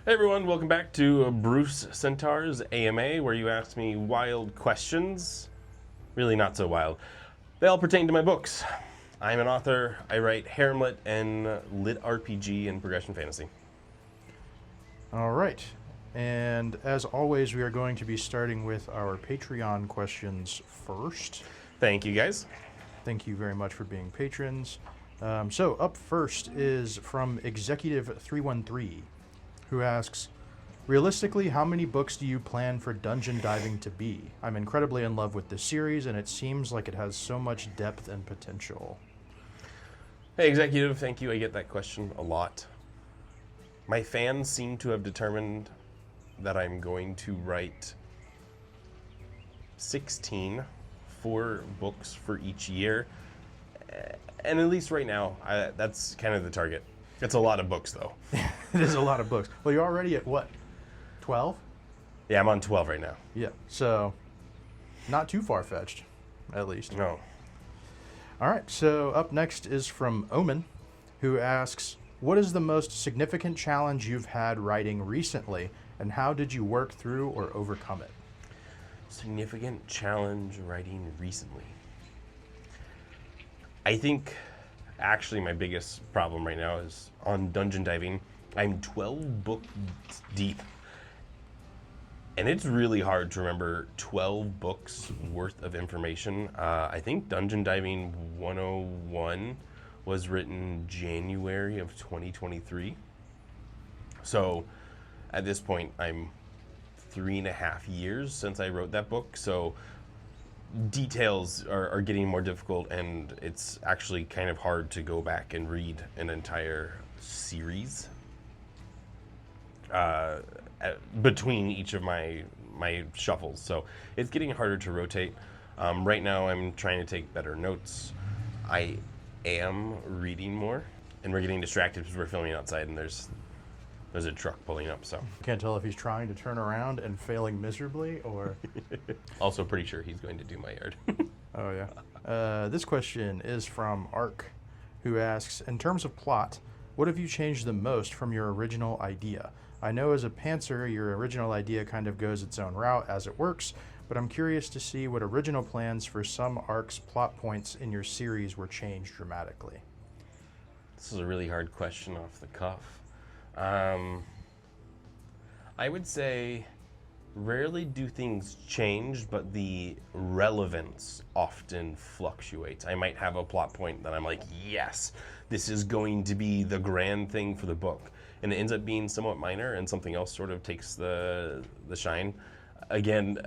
Hey everyone, welcome back to Bruce Sentar's AMA, where you ask me wild questions. Really not so wild. They all pertain to my books. I'm an author. I write harem lit and lit RPG and progression fantasy. All right. And as always, we are going to be starting with our Patreon questions first. Thank you guys. Thank you very much for being patrons. So up first is from Executive313, who asks, realistically, how many books do you plan for dungeon diving to be? I'm incredibly in love with this series, and it seems like it has so much depth and potential. Hey Executive, thank you. I get that question a lot. My fans seem to have determined that I'm going to write 4 books for each year. And at least right now, that's kind of the target. It's a lot of books, though. It is a lot of books. Well, you're already at what, 12? Yeah, I'm on 12 right now. Yeah, so not too far-fetched, at least. No. All right, so up next is from Omen, who asks, what is the most significant challenge you've had writing recently, and how did you work through or overcome it? Significant challenge writing recently. I think actually my biggest problem right now is on dungeon diving. I'm 12 books deep. And it's really hard to remember 12 books worth of information. I think Dungeon Diving 101 was written January of 2023. So at this point, I'm 3.5 years since I wrote that book. So details are getting more difficult, and it's actually kind of hard to go back and read an entire series between each of my shuffles. So it's getting harder to rotate. Right now I'm trying to take better notes. I am reading more, and we're getting distracted because we're filming outside and there's a truck pulling up, so. Can't tell if he's trying to turn around and failing miserably, or... Also pretty sure he's going to do my yard. Oh, yeah. This question is from Ark, who asks, in terms of plot, what have you changed the most from your original idea? I know as a pantser, your original idea kind of goes its own route as it works, but I'm curious to see what original plans for some arcs plot points in your series were changed dramatically. This is a really hard question off the cuff. I would say rarely do things change, but the relevance often fluctuates. I might have a plot point that I'm like, yes, this is going to be the grand thing for the book. And it ends up being somewhat minor, and something else sort of takes the shine. Again,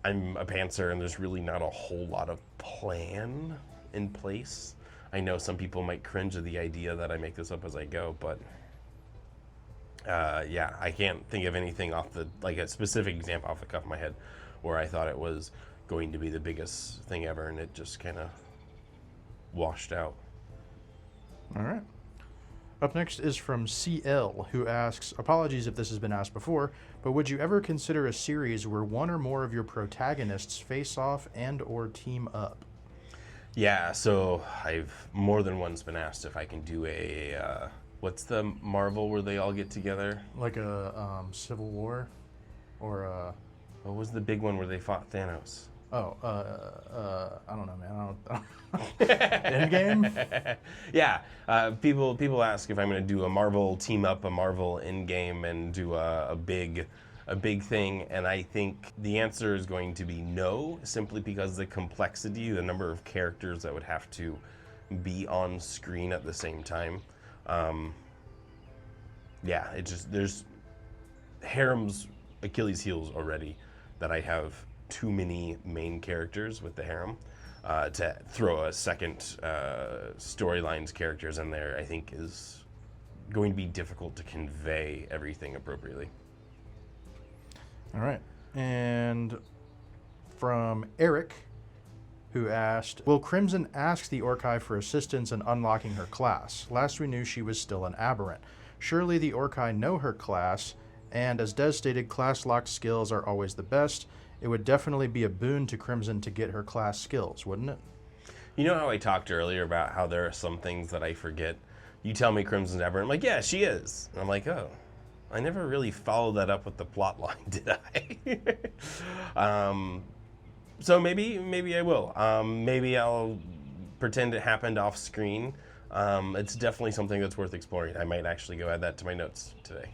I'm a pantser, and there's really not a whole lot of plan in place. I know some people might cringe at the idea that I make this up as I go, but yeah, I can't think of anything like a specific example off the cuff of my head where I thought it was going to be the biggest thing ever, and it just kind of washed out. All right. Up next is from CL, who asks, apologies if this has been asked before, but would you ever consider a series where one or more of your protagonists face off and or team up? Yeah, so I've more than once been asked if I can do a, what's the Marvel where they all get together? Like a Civil War? Or a... What was the big one where they fought Thanos? Oh, I don't know, man. I don't Endgame? Yeah, people ask if I'm going to do a Marvel team up, a Marvel Endgame, and do a big thing, and I think the answer is going to be no, simply because the complexity, the number of characters that would have to be on screen at the same time. Yeah, it just, there's harem's Achilles heels already, that I have too many main characters with the harem. To throw a second storyline's characters in there, I think is going to be difficult to convey everything appropriately. All right. And from Eric, who asked, will Crimson ask the Orkai for assistance in unlocking her class? Last we knew she was still an aberrant. Surely the Orkai know her class, and as Des stated, class locked skills are always the best. It would definitely be a boon to Crimson to get her class skills, wouldn't it? You know how I talked earlier about how there are some things that I forget? You tell me Crimson's aberrant, I'm like, yeah, she is. And I'm like, oh, I never really followed that up with the plot line, did I? So maybe I will. Maybe I'll pretend it happened off screen. It's definitely something that's worth exploring. I might actually go add that to my notes today.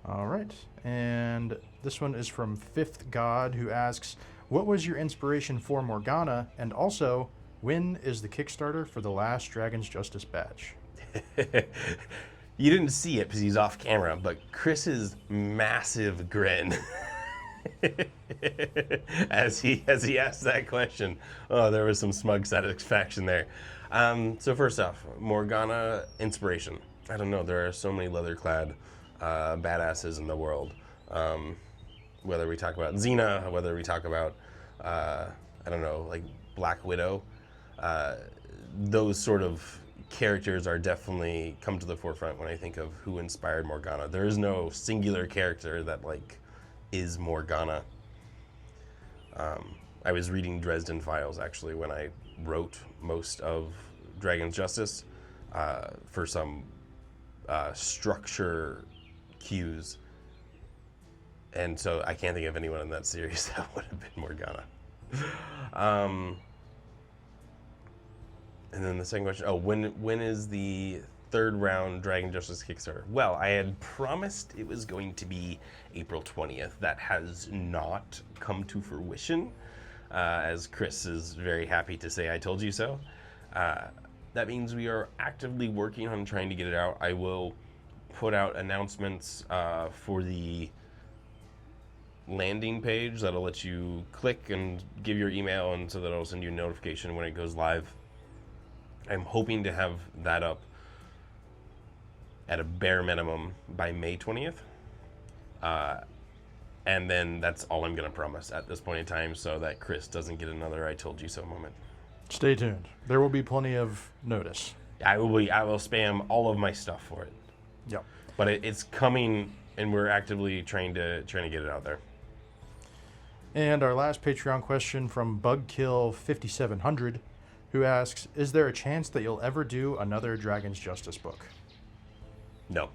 All right. And this one is from Fifth God, who asks, what was your inspiration for Morgana? And also, when is the Kickstarter for the last Dragon's Justice badge? You didn't see it because he's off camera, but Chris's massive grin as he asked that question. Oh, there was some smug satisfaction there. So first off, Morgana inspiration. I don't know. There are so many leather-clad badasses in the world. Whether we talk about Xena, whether we talk about I don't know, like Black Widow, those sort of characters are definitely come to the forefront when I think of who inspired Morgana. There is no singular character that like is Morgana. I was reading Dresden Files actually when I wrote most of Dragon's Justice for some structure cues, and so I can't think of anyone in that series that would have been Morgana. And then the second question, when is the third round Dragon Justice Kickstarter? Well, I had promised it was going to be April 20th. That has not come to fruition, as Chris is very happy to say I told you so. That means we are actively working on trying to get it out. I will put out announcements for the landing page that'll let you click and give your email, and so that it'll send you a notification when it goes live. I'm hoping to have that up at a bare minimum by May 20th. And then that's all I'm going to promise at this point in time so that Chris doesn't get another I told you so moment. Stay tuned. There will be plenty of notice. I will spam all of my stuff for it. Yep. But it's coming, and we're actively trying to get it out there. And our last Patreon question from Bugkill5700, who asks, is there a chance that you'll ever do another Dragon's Justice book? No.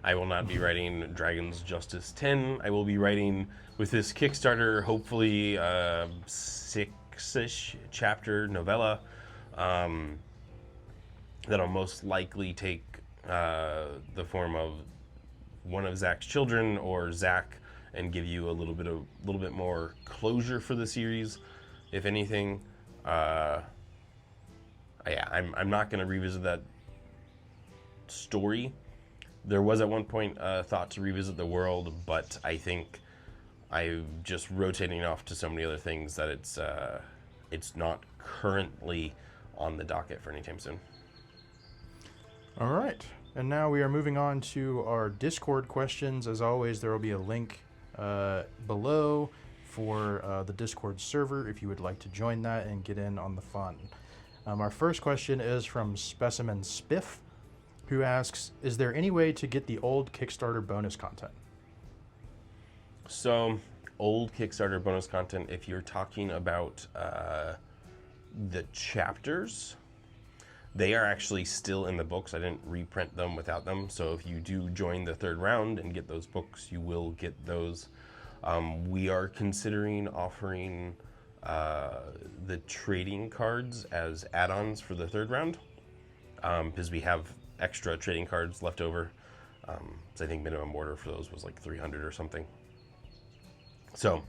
I will not be writing Dragon's Justice 10. I will be writing, with this Kickstarter, hopefully a 6-ish chapter novella that'll most likely take the form of one of Zach's children or Zach, and give you a little bit more closure for the series, if anything. I'm not going to revisit that story. There was at one point a thought to revisit the world, but I think I'm just rotating off to so many other things that it's not currently on the docket for anytime soon. All right. And now we are moving on to our Discord questions. As always, there will be a link below for the Discord server if you would like to join that and get in on the fun. Our first question is from Specimen Spiff, who asks, is there any way to get the old Kickstarter bonus content? So, old Kickstarter bonus content, if you're talking about the chapters, they are actually still in the books. I didn't reprint them without them. So if you do join the third round and get those books, you will get those. We are considering offering the trading cards as add-ons for the third round, because we have extra trading cards left over. So I think minimum order for those was like 300 or something. So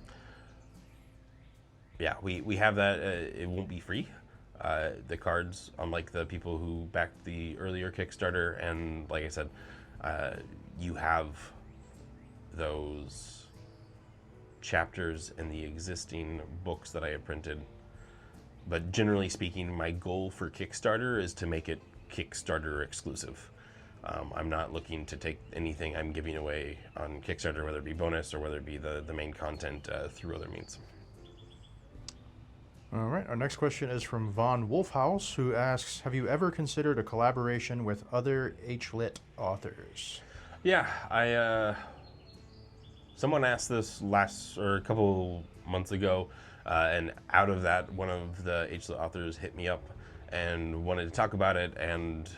yeah, we have that. It won't be free. The cards, unlike the people who backed the earlier Kickstarter, and like I said, you have those chapters in the existing books that I have printed. But generally speaking, my goal for Kickstarter is to make it Kickstarter exclusive. I'm not looking to take anything I'm giving away on Kickstarter, whether it be bonus or whether it be the main content through other means. All right, our next question is from Von Wolfhouse, who asks, have you ever considered a collaboration with other H-Lit authors? Yeah, someone asked this a couple months ago, and out of that, one of the H-Lit authors hit me up and wanted to talk about it, and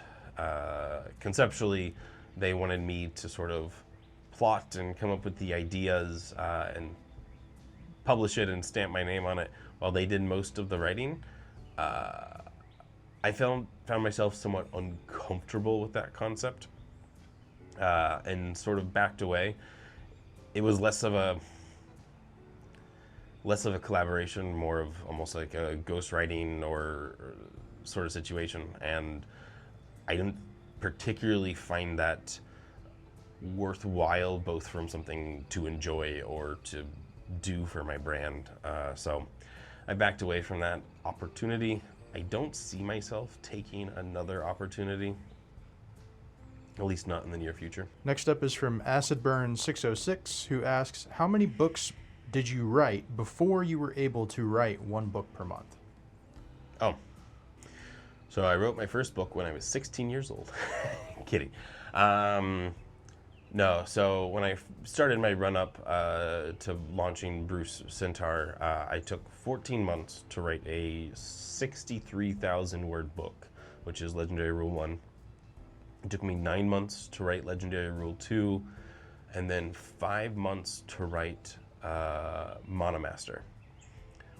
conceptually, they wanted me to sort of plot and come up with the ideas and publish it and stamp my name on it while they did most of the writing. I found myself somewhat uncomfortable with that concept and sort of backed away. It was less of a collaboration, more of almost like a ghostwriting or sort of situation, and I didn't particularly find that worthwhile, both from something to enjoy or to do for my brand. So I backed away from that opportunity. I don't see myself taking another opportunity, at least not in the near future. Next up is from AcidBurn606, who asks, how many books did you write before you were able to write one book per month? Oh, so I wrote my first book when I was 16 years old. Kidding. No, so when I started my run-up to launching Bruce Sentar, I took 14 months to write a 63,000-word book, which is Legendary Rule 1. It took me 9 months to write Legendary Rule 2, and then 5 months to write Monomaster.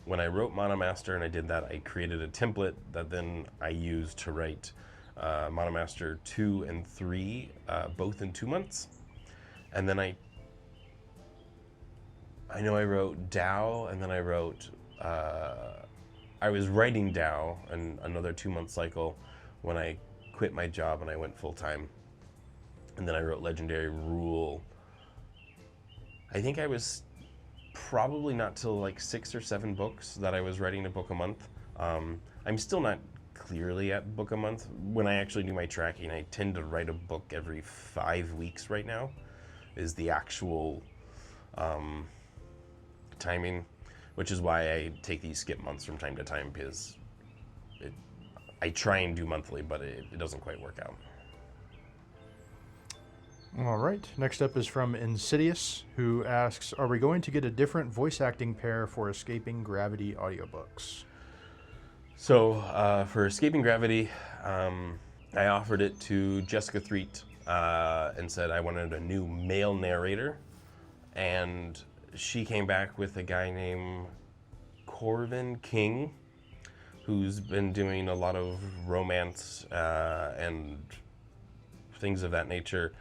When I wrote Monomaster and I did that, I created a template that then I used to write Monomaster 2 and 3, both in 2 months. And then I know I wrote Tao, and then I wrote, I was writing Tao in another 2-month cycle when I quit my job and I went full-time. And then I wrote Legendary Rule. I think I was probably not till like 6 or 7 books that I was writing a book a month. I'm still not clearly at book a month. When I actually do my tracking, I tend to write a book every 5 weeks right now, is the actual timing, which is why I take these skip months from time to time, because I try and do monthly, but it doesn't quite work out. All right. Next up is from Insidious, who asks, are we going to get a different voice acting pair for Escaping Gravity audiobooks? So for Escaping Gravity, I offered it to Jessica Threet and said I wanted a new male narrator, and she came back with a guy named Corvin King, who's been doing a lot of romance and things of that nature,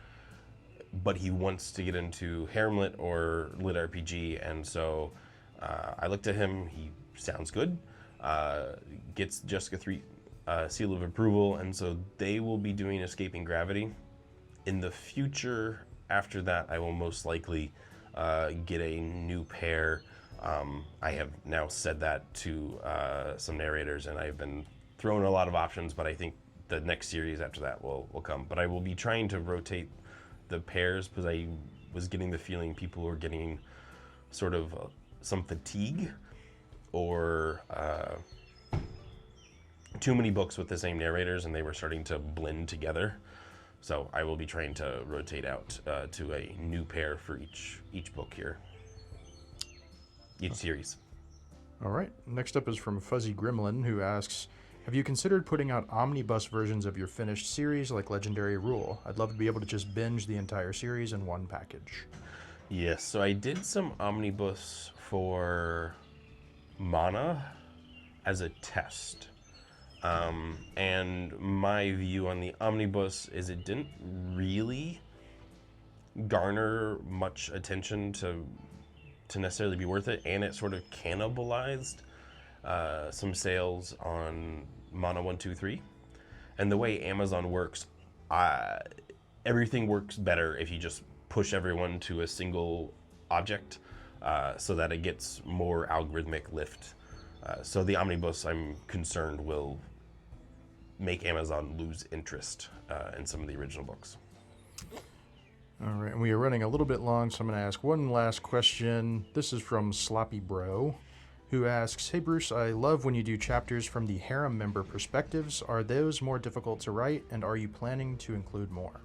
but he wants to get into harem lit or lit RPG, and so I looked at him. He sounds good. Gets Jessica Threet seal of approval, and so they will be doing Escaping Gravity. In the future, after that, I will most likely get a new pair. I have now said that to some narrators, and I've been throwing a lot of options, but I think the next series after that will come. But I will be trying to rotate the pairs, because I was getting the feeling people were getting sort of some fatigue or too many books with the same narrators, and they were starting to blend together. So I will be trying to rotate out to a new pair for each book here, each series. All right. Next up is from Fuzzy Gremlin, who asks, have you considered putting out omnibus versions of your finished series like Legendary Rule? I'd love to be able to just binge the entire series in one package. Yes, so I did some omnibus for Mana as a test. And my view on the omnibus is it didn't really garner much attention to necessarily be worth it, and it sort of cannibalized some sales on Mana 1, 2, 3. And the way Amazon works, everything works better if you just push everyone to a single object so that it gets more algorithmic lift. So the omnibus, I'm concerned, will make Amazon lose interest in some of the original books. All right, and we are running a little bit long, so I'm going to ask one last question. This is from Sloppy Bro, who asks, hey Bruce, I love when you do chapters from the harem member perspectives. Are those more difficult to write, and are you planning to include more?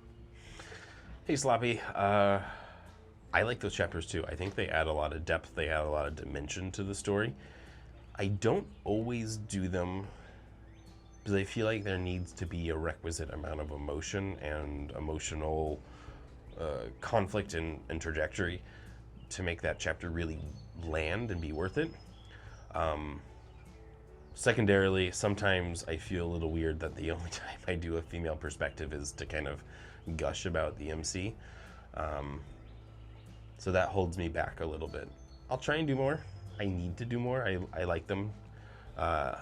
Hey Sloppy, I like those chapters too. I think they add a lot of depth, they add a lot of dimension to the story. I don't always do them because I feel like there needs to be a requisite amount of emotion and emotional conflict and trajectory to make that chapter really land and be worth it. Secondarily, sometimes I feel a little weird that the only time I do a female perspective is to kind of gush about the MC. So that holds me back a little bit. I'll try and do more. I need to do more. I like them. Yeah.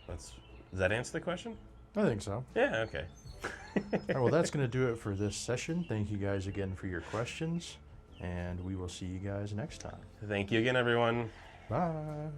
Does that answer the question? I think so. Yeah, okay. All right, well, that's going to do it for this session. Thank you guys again for your questions, and we will see you guys next time. Thank you again, everyone. Bye.